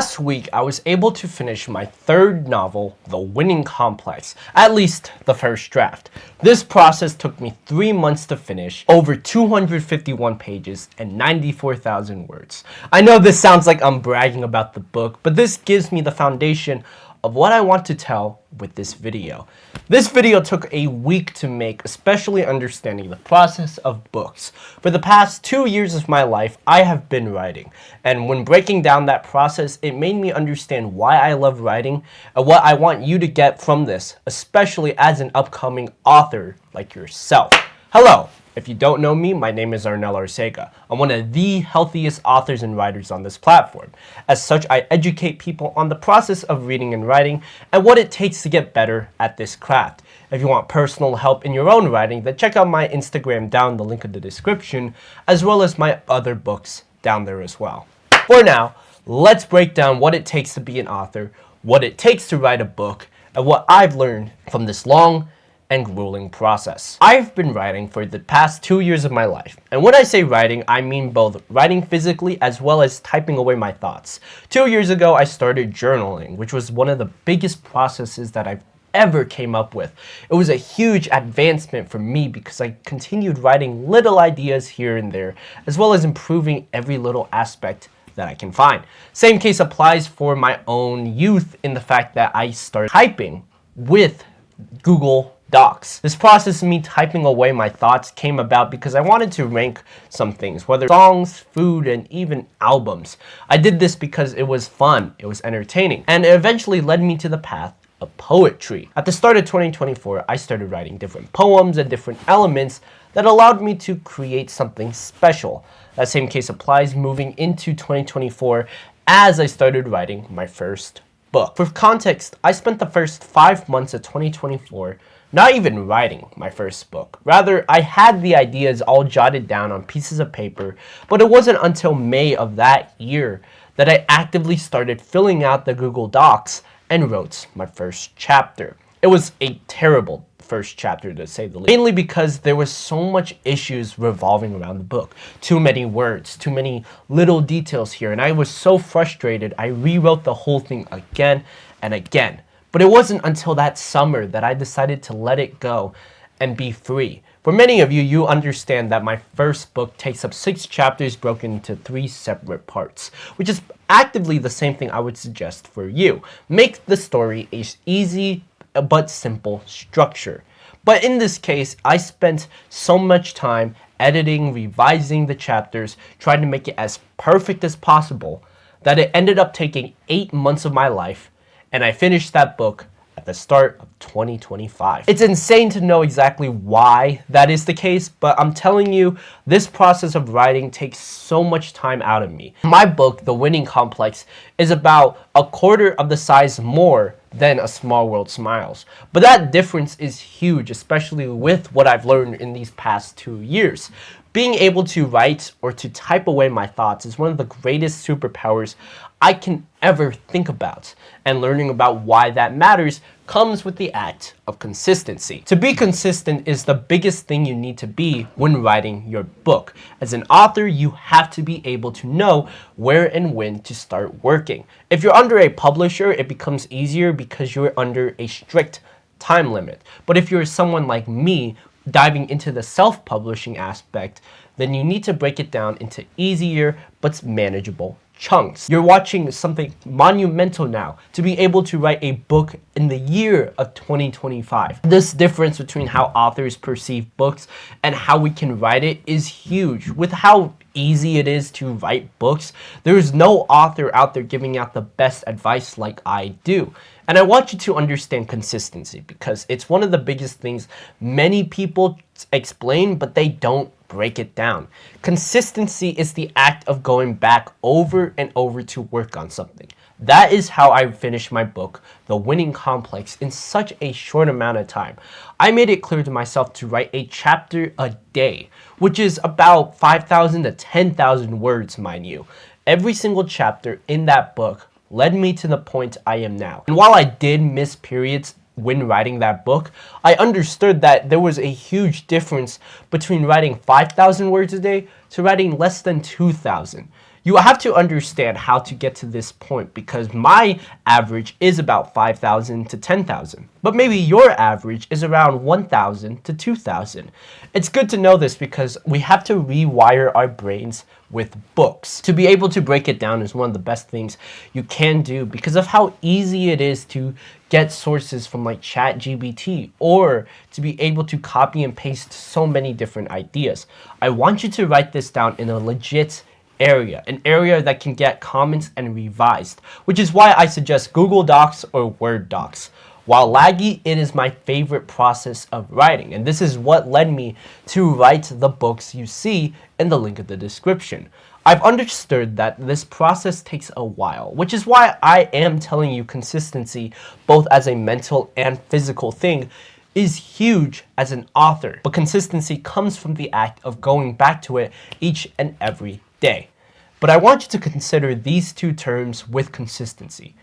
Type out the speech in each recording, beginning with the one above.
Last week, I was able to finish my third novel, The Winning Complex, at least the first draft. This process took me 3 months to finish, over 251 pages and 94,000 words. I know this sounds like I'm bragging about the book, but this gives me the foundation of what I want to tell with this video. This video took a week to make, especially understanding the process of books. For the past 2 years of my life, I have been writing. And when breaking down that process, it made me understand why I love writing and what I want you to get from this, especially as an upcoming author like yourself. Hello! If you don't know me, my name is Arnel Arcega. I'm one of the healthiest authors and writers on this platform. As such, I educate people on the process of reading and writing and what it takes to get better at this craft. If you want personal help in your own writing, then check out my Instagram down in the link in the description, as well as my other books down there as well. For now, let's break down what it takes to be an author, what it takes to write a book, and what I've learned from this long and grueling process. I've been writing for the past 2 years of my life. And when I say writing, I mean both writing physically as well as typing away my thoughts. 2 years ago, I started journaling, which was one of the biggest processes that I've ever came up with. It was a huge advancement for me because I continued writing little ideas here and there, as well as improving every little aspect that I can find. Same case applies for my own youth in the fact that I started typing with Google Docs. This process of me typing away my thoughts came about because I wanted to rank some things, whether songs, food, and even albums. I did this because it was fun, it was entertaining, and it eventually led me to the path of poetry. At the start of 2024, I started writing different poems and different elements that allowed me to create something special. That same case applies moving into 2024 as I started writing my first book. For context, I spent the first 5 months of 2024 not even writing my first book. Rather, I had the ideas all jotted down on pieces of paper, but it wasn't until May of that year that I actively started filling out the Google Docs and wrote my first chapter. It was a terrible first chapter, to say the least, mainly because there was so much issues revolving around the book. Too many words, too many little details here, and I was so frustrated I rewrote the whole thing again and again. But it wasn't until that summer that I decided to let it go and be free. For many of you, you understand that my first book takes up 6 chapters broken into 3 separate parts, which is actively the same thing I would suggest for you. Make the story a easy but simple structure. But in this case, I spent so much time editing, revising the chapters, trying to make it as perfect as possible, that it ended up taking 8 months of my life, and I finished that book at the start of 2025. It's insane to know exactly why that is the case, but I'm telling you, this process of writing takes so much time out of me. My book, The Winning Complex, is about a quarter of the size more than A Small World Smiles. But that difference is huge, especially with what I've learned in these past 2 years. Being able to write or to type away my thoughts is one of the greatest superpowers I can ever think about. And learning about why that matters comes with the act of consistency. To be consistent is the biggest thing you need to be when writing your book. As an author, you have to be able to know where and when to start working. If you're under a publisher, it becomes easier because you're under a strict time limit. But if you're someone like me, diving into the self-publishing aspect, then you need to break it down into easier but manageable chunks. You're watching something monumental now to be able to write a book in the year of 2025. This difference between how authors perceive books and how we can write it is huge. With how easy it is to write books, there is no author out there giving out the best advice like I do. And I want you to understand consistency because it's one of the biggest things many people explain, but they don't break it down. Consistency is the act of going back over and over to work on something. That is how I finished my book, The Winning Complex, in such a short amount of time. I made it clear to myself to write a chapter a day, which is about 5,000 to 10,000 words, mind you. Every single chapter in that book led me to the point I am now. And while I did miss periods when writing that book, I understood that there was a huge difference between writing 5,000 words a day to writing less than 2,000. You have to understand how to get to this point because my average is about 5,000 to 10,000, but maybe your average is around 1,000 to 2,000. It's good to know this because we have to rewire our brains with books. To be able to break it down is one of the best things you can do because of how easy it is to get sources from like ChatGPT or to be able to copy and paste so many different ideas. I want you to write this down in a legit area, an area that can get comments and revised, which is why I suggest Google Docs or Word Docs. While laggy, it is my favorite process of writing, and this is what led me to write the books you see in the link in the description. I've understood that this process takes a while, which is why I am telling you consistency, both as a mental and physical thing, is huge as an author. But consistency comes from the act of going back to it each and every day. But I want you to consider these two terms with consistency: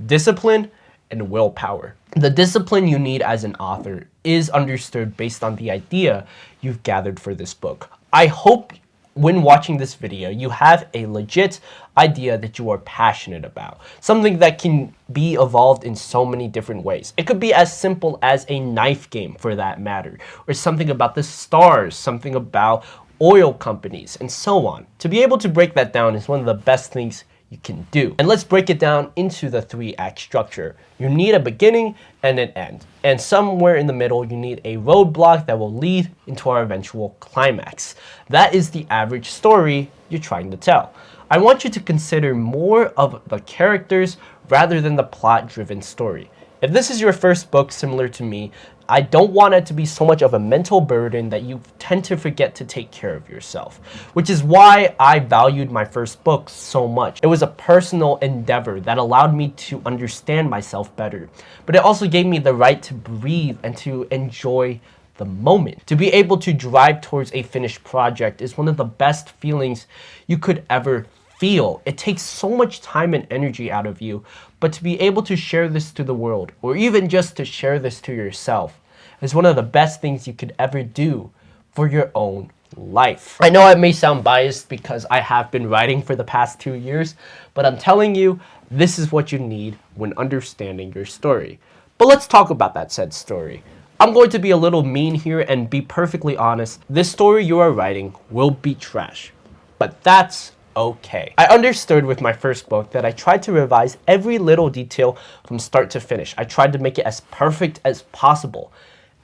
discipline and willpower. The discipline you need as an author is understood based on the idea you've gathered for this book. I hope when watching this video, you have a legit idea that you are passionate about, something that can be evolved in so many different ways. It could be as simple as a knife game for that matter, or something about the stars, something about oil companies, and so on. To be able to break that down is one of the best things you can do. And let's break it down into the 3-act structure. You need a beginning and an end. And somewhere in the middle, you need a roadblock that will lead into our eventual climax. That is the average story you're trying to tell. I want you to consider more of the characters rather than the plot-driven story. If this is your first book similar to me, I don't want it to be so much of a mental burden that you tend to forget to take care of yourself, which is why I valued my first book so much. It was a personal endeavor that allowed me to understand myself better, but it also gave me the right to breathe and to enjoy the moment. To be able to drive towards a finished project is one of the best feelings you could ever feel. It takes so much time and energy out of you, but to be able to share this to the world, or even just to share this to yourself, is one of the best things you could ever do for your own life. I know I may sound biased because I have been writing for the past 2 years, but I'm telling you, this is what you need when understanding your story. But let's talk about that said story. I'm going to be a little mean here and be perfectly honest. This story you are writing will be trash, but that's okay. I understood with my first book that I tried to revise every little detail from start to finish. I tried to make it as perfect as possible.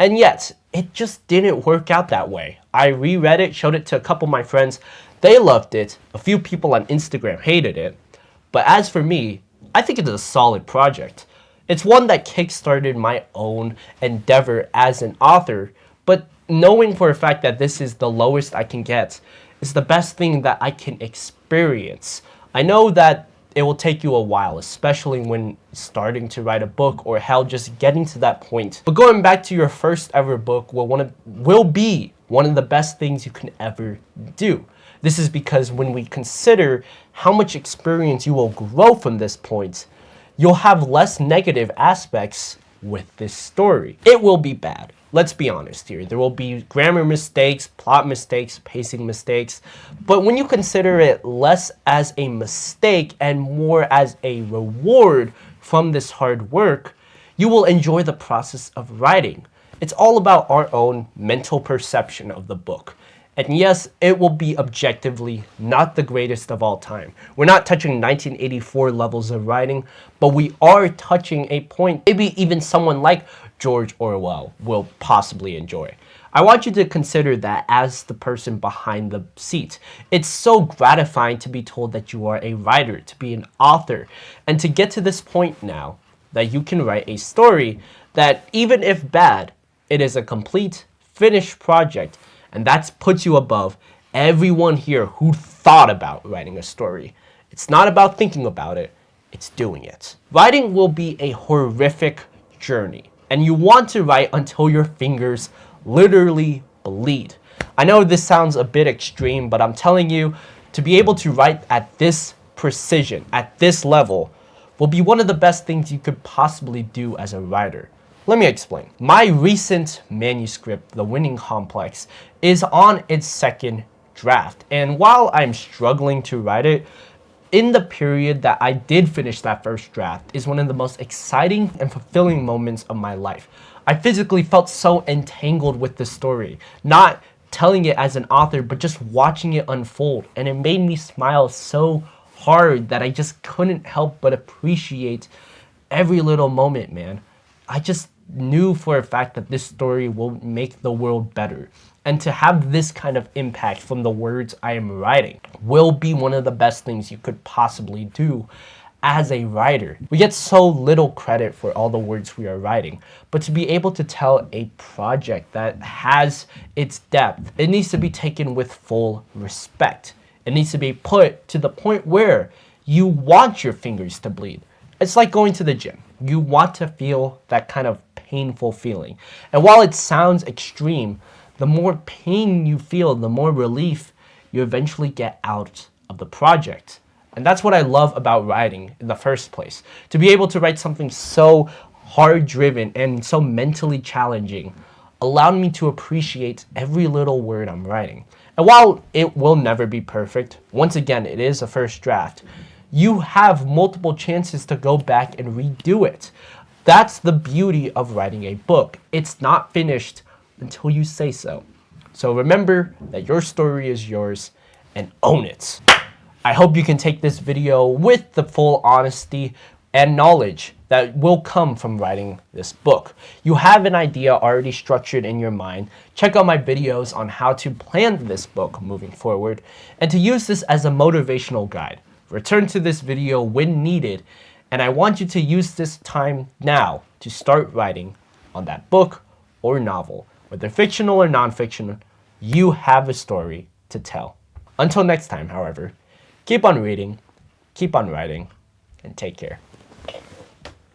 And yet, it just didn't work out that way. I reread it, showed it to a couple of my friends. They loved it. A few people on Instagram hated it. But as for me, I think it's a solid project. It's one that kickstarted my own endeavor as an author, but knowing for a fact that this is the lowest I can get is the best thing that I can experience. I know that it will take you a while, especially when starting to write a book or hell, just getting to that point. But going back to your first ever book will be one of the best things you can ever do. This is because when we consider how much experience you will grow from this point, you'll have less negative aspects with this story. It will be bad. Let's be honest here. There will be grammar mistakes, plot mistakes, pacing mistakes. But when you consider it less as a mistake and more as a reward from this hard work, you will enjoy the process of writing. It's all about our own mental perception of the book. And yes, it will be objectively not the greatest of all time. We're not touching 1984 levels of writing, but we are touching a point maybe even someone like George Orwell will possibly enjoy. I want you to consider that as the person behind the seat. It's so gratifying to be told that you are a writer, to be an author, and to get to this point now that you can write a story that, even if bad, it is a complete, finished project. And that puts you above everyone here who thought about writing a story. It's not about thinking about it, it's doing it. Writing will be a horrific journey, and you want to write until your fingers literally bleed. I know this sounds a bit extreme, but I'm telling you, to be able to write at this precision, at this level, will be one of the best things you could possibly do as a writer. Let me explain. My recent manuscript, The Winning Complex, is on its second draft. And while I'm struggling to write it, in the period that I did finish that first draft is one of the most exciting and fulfilling moments of my life. I physically felt so entangled with the story, not telling it as an author, but just watching it unfold. And it made me smile so hard that I just couldn't help but appreciate every little moment, man. I just knew for a fact that this story will make the world better. And to have this kind of impact from the words I am writing will be one of the best things you could possibly do as a writer. We get so little credit for all the words we are writing, but to be able to tell a project that has its depth, it needs to be taken with full respect. It needs to be put to the point where you want your fingers to bleed. It's like going to the gym. You want to feel that kind of painful feeling. And while it sounds extreme, the more pain you feel, the more relief you eventually get out of the project. And that's what I love about writing in the first place. To be able to write something so hard-driven and so mentally challenging allowed me to appreciate every little word I'm writing. And while it will never be perfect, once again, it is a first draft, you have multiple chances to go back and redo it. That's the beauty of writing a book. It's not finished until you say so. So remember that your story is yours and own it. I hope you can take this video with the full honesty and knowledge that will come from writing this book. You have an idea already structured in your mind. Check out my videos on how to plan this book moving forward and to use this as a motivational guide. Return to this video when needed, and I want you to use this time now to start writing on that book or novel. Whether fictional or non-fictional, you have a story to tell. Until next time, however, keep on reading, keep on writing, and take care.